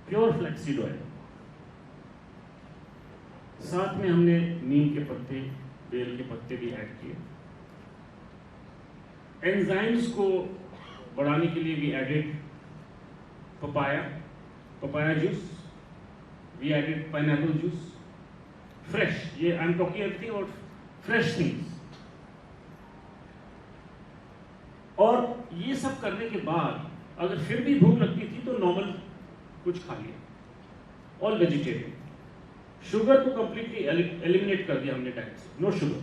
Pure flaxseed oil, साथ में हमने नीम के पत्ते, बेल के पत्ते भी ऐड किए। एंजाइम्स को बढ़ाने के लिए भी added papaya juice, we added pineapple juice, fresh, ये I am talking everything about fresh things. और ये सब करने के बाद अगर फिर भी भूख लगती थी तो नॉर्मल कुछ खा लिया, ऑल वेजिटेरियन। शुगर को कंप्लीटली एलिमिनेट कर दिया हमने डाइट से, नो शुगर।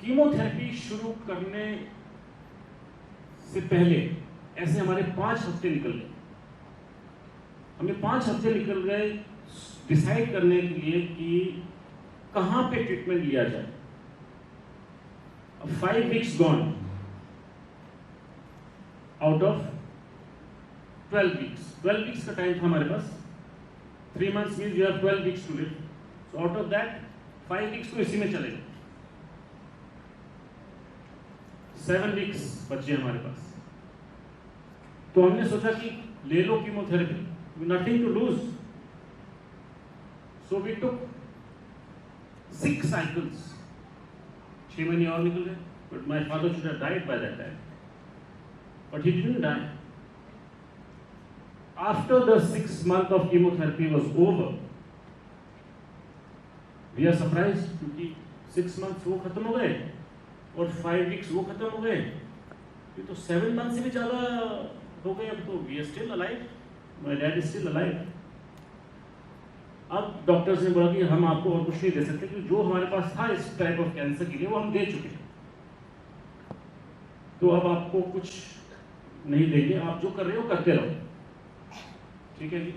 कीमोथेरेपी शुरू करने से पहले ऐसे हमारे 5 हफ्ते निकल गए। हमें 5 हफ्ते निकल गए डिसाइड करने के लिए कि कहां पे ट्रीटमेंट लिया जाए। अब 5 weeks gone out of 12 weeks. 12 weeks का टाइम था हमारे पास। 3 months means you have 12 weeks to live. So out of that 5 weeks तो इसी में चलेगा, 7 वीक्स बचे हमारे पास। तो हमने सोचा कि ले लो chemotherapy, nothing to lose. So we took 6 cycles। 6 महीने और निकल गए, but my father should have died by that time, but he didn't die. After the 6 month of chemotherapy was over, we are surprised क्योंकि 6 months वो खत्म हो गए और 5 वीक्स वो खत्म हो गए। ये तो 7 months से भी ज्यादा हो गए। अब तो we are still alive, my dad is still alive. अब डॉक्टर्स ने बोला कि हम आपको और कुछ नहीं दे सकते, क्योंकि जो हमारे पास था इस टाइप ऑफ कैंसर के लिए वो हम दे चुके हैं, तो अब आपको कुछ नहीं देंगे, आप जो कर रहे हो करते रहो। ठीक है जी।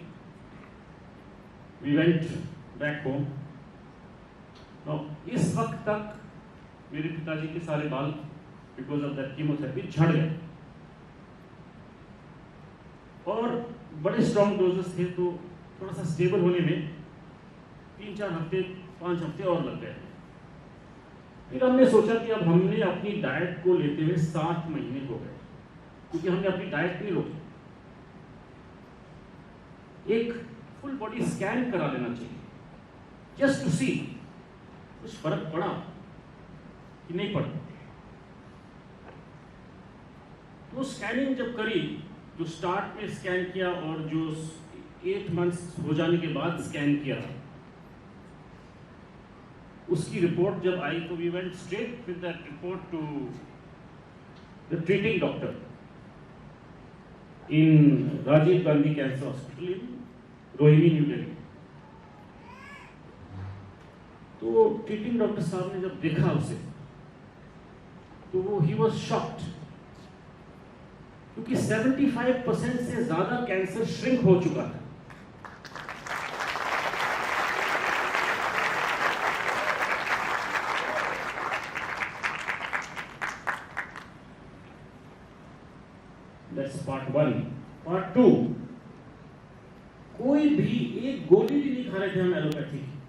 We went back home. इस वक्त तक मेरे पिताजी के सारे बाल बिकॉज ऑफ दैट कीमोथेरेपी झड़ गए और बड़े स्ट्रॉन्ग डोजेस थे, तो थोड़ा सा स्टेबल होने में 3-4 हफ्ते 5 हफ्ते और लग गए। फिर हमने सोचा कि अब हमने अपनी डाइट को लेते हुए 7 महीने हो गए, क्योंकि हमने अपनी डाइट नहीं रोकी। एक फुल बॉडी स्कैन करा लेना चाहिए, जस्ट टू सी कुछ फर्क पड़ा कि नहीं पड़ा। तो स्कैनिंग जब करी, जो स्टार्ट में स्कैन किया और जो 8 months हो जाने के बाद स्कैन किया, उसकी रिपोर्ट जब आई तो we went straight with that report to the treating doctor in Rajiv Gandhi cancer hospital in Rohini, New Delhi. तो ट्रीटिंग डॉक्टर साहब ने जब देखा उसे तो वो ही वॉज शॉक्ड, क्योंकि 75% से ज्यादा कैंसर श्रिंक हो चुका था। That's part 1. Part 2, कोई भी एक गोली भी नहीं खा रहे थे हम एलोपैथी की,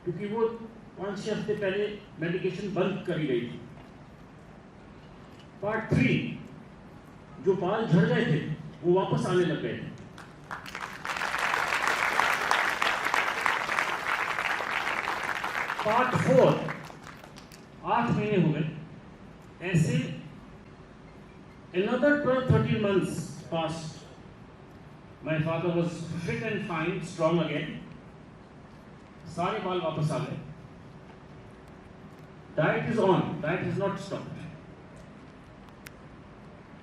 क्योंकि वो 5-6 हफ्ते पहले मेडिकेशन बंद करी गई थी। पार्ट 3, जो बाल झड़ गए थे वो वापस आने लग गए थे। पार्ट 4, 8 महीने हो गए। ऐसे another 12-13 months passed. My father was fit and fine, strong again. सारे बाल वापस आ गए। Diet is on, diet is not stopped.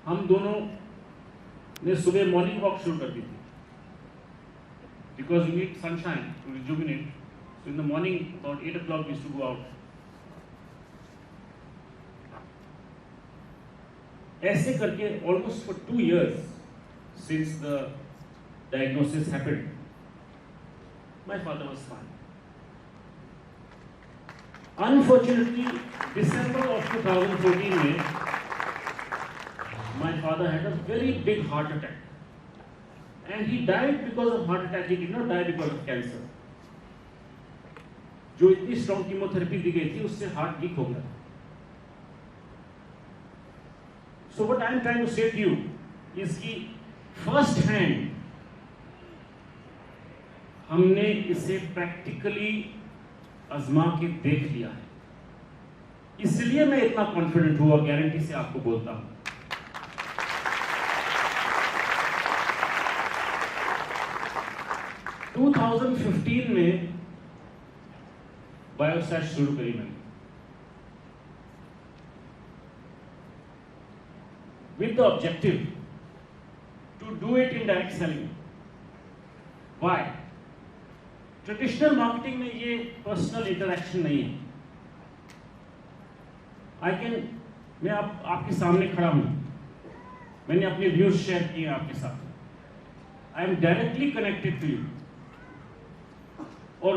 हम दोनों ने सुबह मॉर्निंग वॉक शुरू कर दी थी, because you need sunshine to rejuvenate. So in the morning about 8 o'clock we used to go out. ऐसे करके almost for 2 years since the diagnosis happened, my father was fine. Unfortunately, December of 2014 में my father had a very big heart attack, and he died because of heart attack. He did not die because of cancer. जो इतनी strong chemotherapy दी गई थी उससे heart week हो गया। So what I am trying to say to you is कि first hand हमने इसे प्रैक्टिकली आजमा के देख लिया है, इसलिए मैं इतना कॉन्फिडेंट हूं और गारंटी से आपको बोलता हूं। टू 2015 में बायोसैट शुरू करी मैंने with the objective to do it in direct selling. Why? Traditional marketing में ये personal interaction नहीं है। मैं आपके सामने खड़ा हूँ, मैंने अपने व्यूज शेयर किए आपके साथ। I am directly connected to you. और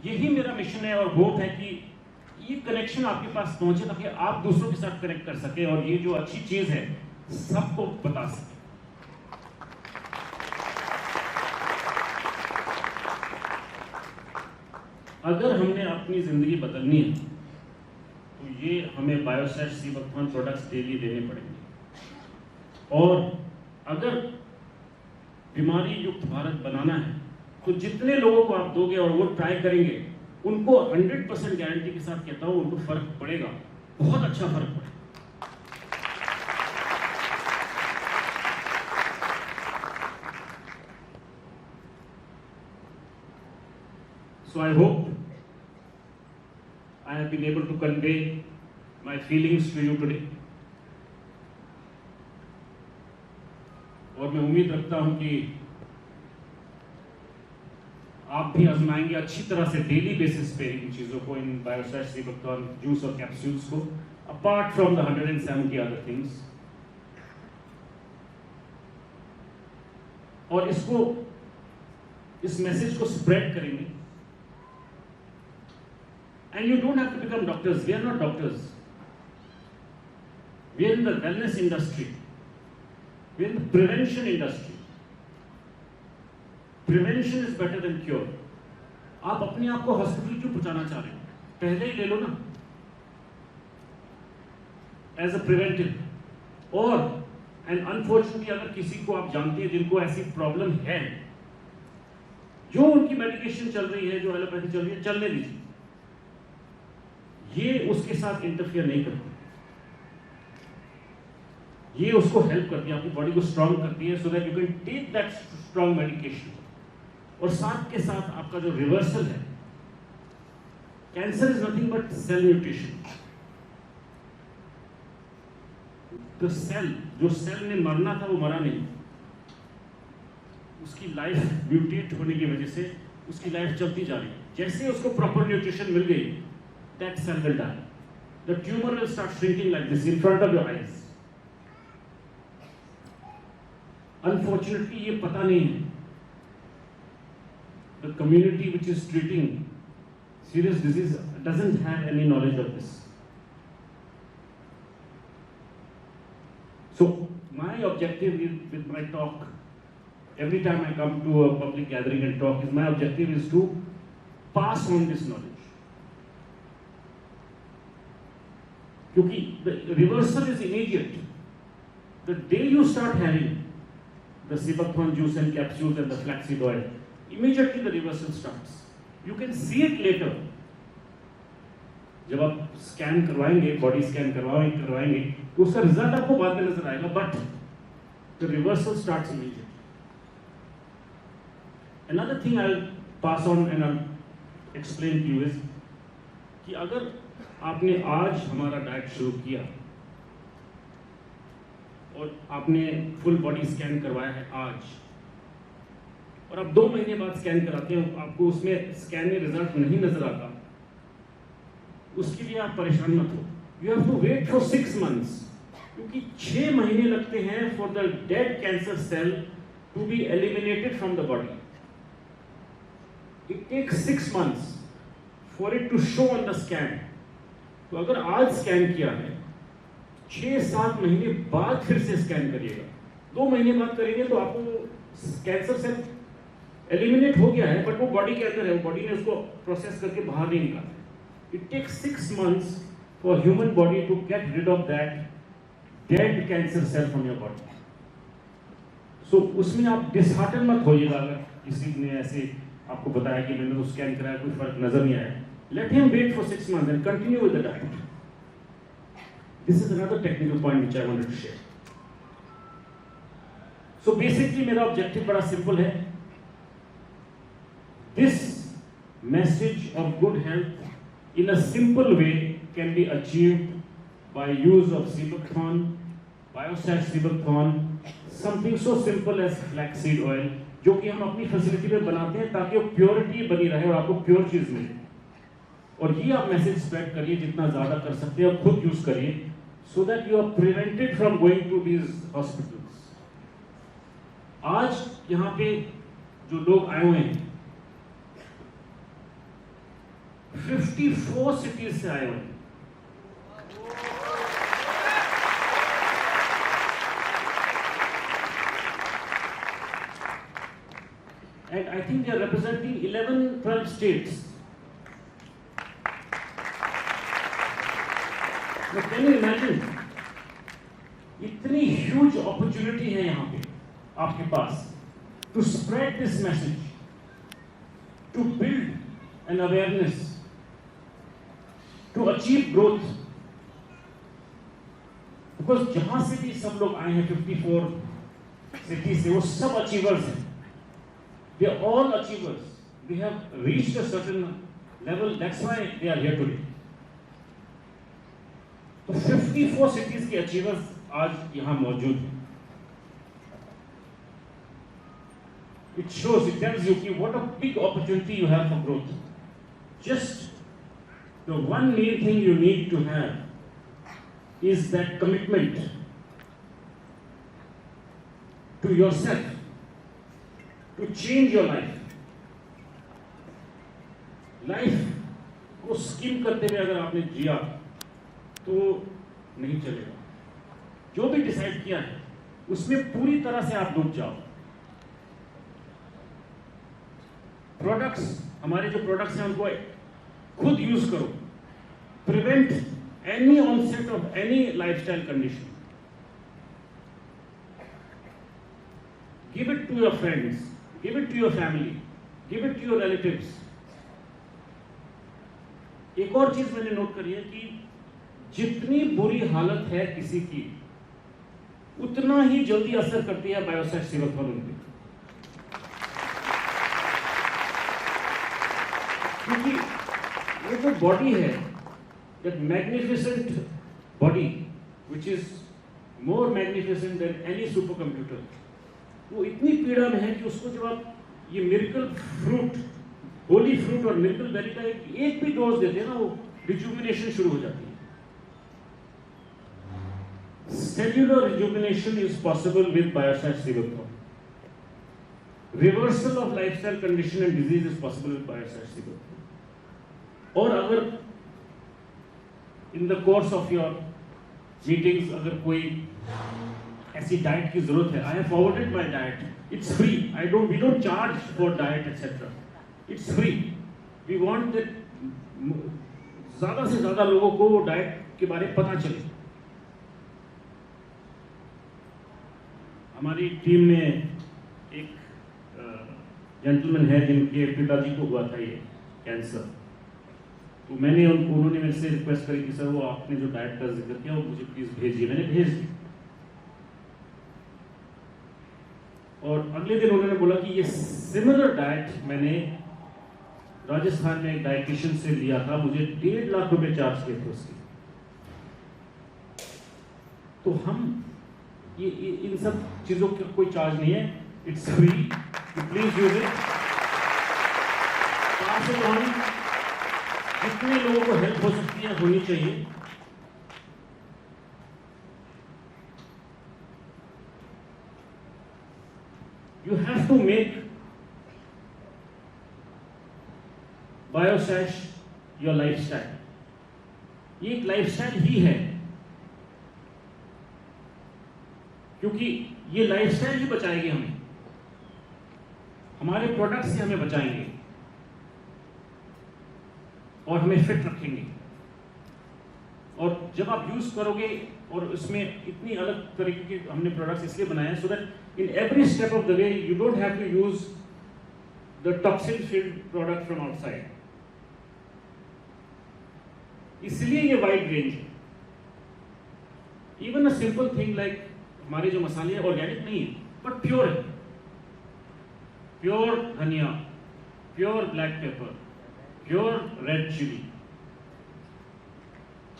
यही मेरा मिशन है और होप है कि ये कनेक्शन आपके पास पहुंचे ताकि आप दूसरों के साथ कनेक्ट कर सके और ये जो अच्छी चीज है सबको बता सके। अगर हमने अपनी जिंदगी बदलनी है तो ये हमें बायोसैट सीबकथॉर्न प्रोडक्ट्स डेली देने पड़ेंगे। और अगर बीमारी युक्त भारत बनाना है तो जितने लोगों को आप दोगे और वो ट्राई करेंगे उनको 100% गारंटी के साथ कहता हूं उनको फर्क पड़ेगा, बहुत अच्छा फर्क पड़ेगा। So I hope I have been able to convey my feelings to you today. और मैं उम्मीद रखता हूं कि आप भी आजमाएंगे अच्छी तरह से डेली बेसिस पे इन चीजों को, इन बायोसैट सीबकथॉर्न जूस और कैप्सूल्स को, apart from the 170 other things. और इस मैसेज को स्प्रेड करेंगे। And you don't have to become doctors. We are not doctors. We are in the wellness industry. We are in the prevention industry. Prevention is better than cure. आप अपने आप को hospital क्यों पहुंचाना चाह रहे हो? पहले ही ले लो ना, एज अ प्रिवेंटिव। और एंड अनफॉर्चुनेटली अगर किसी को आप जानते हैं जिनको ऐसी प्रॉब्लम है, जो उनकी मेडिकेशन चल रही है, जो एलोपैथी चल रही है, चलने दीजिए। ये उसके साथ इंटरफियर नहीं करती, ये उसको हेल्प करती है, आपकी बॉडी को स्ट्रांग करती है, so that you can take that strong medication. और साथ के साथ आपका जो रिवर्सल है, cancer is nothing but cell nutrition. तो जो सेल ने मरना था वो मरा नहीं, उसकी लाइफ म्यूटेट होने की वजह से उसकी लाइफ चलती जा रही है। जैसे उसको प्रॉपर न्यूट्रिशन मिल गई, that cell will die. The tumor will start shrinking like this in front of your eyes. Unfortunately, ये पता नहीं है। The community which is treating serious disease doesn't have any knowledge of this. So, my objective with my talk, every time I come to a public gathering and talk, my objective is to pass on this knowledge. क्योंकि the reversal is immediate. The day you start having the sea buckthorn juice and capsules and the flaxseed oil, immediately the reversal starts. You can see it later. जब आप scan करवाएंगे, body scan करवाएंगे, तो उसका result आपको बाद में नजर आएगा, but the reversal starts immediately. Another thing I'll pass on and I'll explain to you is कि अगर आपने आज हमारा डाइट शुरू किया और आपने फुल बॉडी स्कैन करवाया है आज, और आप 2 महीने बाद स्कैन कराते हैं, आपको उसमें स्कैन में रिजल्ट नहीं नजर आता, उसके लिए आप परेशान मत हो। You have to wait for 6 months, क्योंकि 6 महीने लगते हैं for the dead cancer cell to be eliminated from the body. It takes 6 months for it to show on the scan. तो अगर आज स्कैन किया है, 6-7 महीने बाद फिर से स्कैन करिएगा। 2 महीने बाद करेंगे तो आपको कैंसर सेल एलिमिनेट हो गया है, बट वो बॉडी के अंदर है, वो बॉडी ने उसको प्रोसेस करके बाहर नहीं निकाला। It takes 6 months for human body to get rid of that dead cancer cell from your body. So उसमें आप डिसहार्टन मत होइएगा अगर किसी ने ऐसे आपको बताया कि मैंने तो स्कैन कराया कोई फर्क नजर नहीं आया। Let him wait for 6 months and continue with the diet. This is another technical point which I wanted to share. So basically मेरा ऑब्जेक्टिव बड़ा सिंपल है। This message of good health in a simple way can be achieved by use of Sebucthon, Biosash Sebucthon, something so simple as flaxseed oil, जो कि हम अपनी facility में बनाते हैं ताकि वो प्योरिटी बनी रहे और आपको प्योर चीज मिले। और ये आप मैसेज स्प्रेड करिए जितना ज्यादा कर सकते हैं, खुद यूज करिए, so that you are prevented from going to these hospitals. आज यहाँ पे जो लोग आए हुए हैं 54 सिटीज से आए हुए हैं। And I think they are representing 11-12 states. Now can you imagine? इतनी huge opportunity है यहाँ पे आपके पास to spread this message, to build an awareness, to achieve growth. Because जहाँ से भी सब लोग आए हैं 54 cities से, वो सब achievers हैं। They are all achievers. They have reached a certain level. That's why they are here today. तो 54 cities के achievers आज यहाँ मौजूद हैं। It shows, it tells you कि what a big opportunity you have for growth. Just the one main thing you need to have is that commitment to yourself. To change your life. Life को scheme करते हुए अगर आपने जिया तो नहीं चलेगा। जो भी डिसाइड किया है उसमें पूरी तरह से आप डूब जाओ। प्रोडक्ट्स, हमारे जो प्रोडक्ट्स हैं उनको खुद यूज करो। Prevent any onset of any lifestyle condition. Give it to your friends, give it to your family, give it to your relatives. एक और चीज मैंने नोट करी है कि जितनी बुरी हालत है किसी की उतना ही जल्दी असर करती है बायोसैश सेबुक्थॉन पे। क्योंकि वो जो बॉडी है, that magnificent body which is more magnificent than any supercomputer, वो इतनी पीड़ा में है कि उसको जब आप ये मिरेकल फ्रूट, होली फ्रूट और मिरेकल बेरी का एक भी डोज देते हैं ना, वो रिजुविनेशन शुरू हो जाती है। Cellular rejuvenation is possible with बायोसैश seabuckthorn. Reversal of lifestyle condition and disease is possible with बायोसैश सेबुक्थॉन। और अगर in the course of your meetings अगर कोई ऐसी डाइट की जरूरत है, I have forwarded my diet, it's free, we don't charge for diet etcetera, it's free. We want that ज्यादा से ज्यादा लोगों को वो डाइट के बारे में पता चले। हमारी टीम में एक जेंटलमैन है जिनके पिताजी को हुआ था ये कैंसर, तो उन्होंने मेरे से रिक्वेस्ट करी कि सर वो आपने जो डाइट का जिक्र किया वो मुझे प्लीज भेजिए। मैंने भेज दी और अगले दिन उन्होंने बोला कि ये सिमिलर डाइट मैंने राजस्थान में एक डाइटिशियन से लिया था, मुझे 1.5 लाख रुपए चार्ज किए थे उसके। तो हम ये इन सब चीजों का कोई चार्ज नहीं है, it's free, please use it. तो हम जितने लोगों को हेल्प हो सकती है होनी चाहिए। You have to make Biosash your lifestyle. ये एक लाइफस्टाइल ही है, क्योंकि ये लाइफस्टाइल ही बचाएगी हमें, हमारे प्रोडक्ट से हमें बचाएंगे और हमें फिट रखेंगे। और जब आप यूज करोगे और उसमें इतनी अलग तरीके के हमने प्रोडक्ट्स इसलिए बनाए हैं so that in every step of the way you don't have to use the toxin filled product from outside. इसलिए ये वाइड रेंज है। Even a simple thing like हमारे जो मसाले ऑर्गेनिक नहीं है बट प्योर है, प्योर धनिया, pure black pepper, pure red chilli,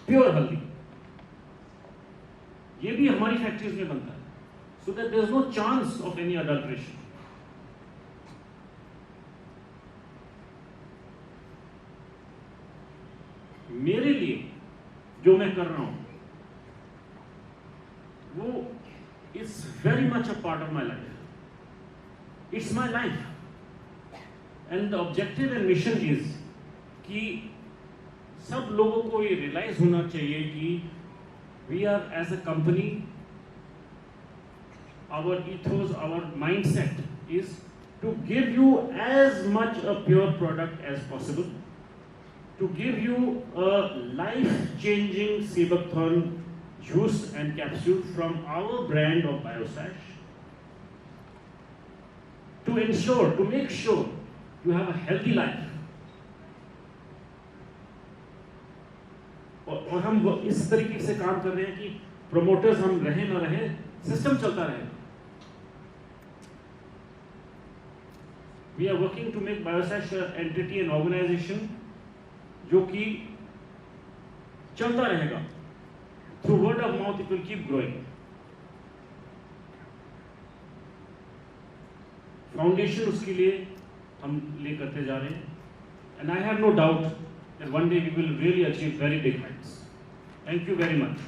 pure हल्दी, ये भी हमारी फैक्ट्रीज में बनता है, so that there is no chance of any adulteration. मेरे लिए जो मैं कर रहा हूं वो is very much a part of my life, it's my life and the objective and mission is कि सब लोगों को ये रियलाइज होना चाहिए कि we are as a company, our ethos, our mindset is to give you as much a pure product as possible, to give you a life-changing Sebathorn juice and capsule from our brand of Biosash, to ensure, to make sure you have a healthy life. और हम इस तरीके से काम कर रहे हैं कि प्रोमोटर्स हम रहे ना रहे, सिस्टम चलता रहे। We are working to make Biosash an entity and organization जो कि चलता रहेगा। Through word of mouth it will keep growing. Foundation उसके लिए हम ले करते जा रहे हैं, and I have no doubt that one day we will really achieve very big heights. Thank you very much.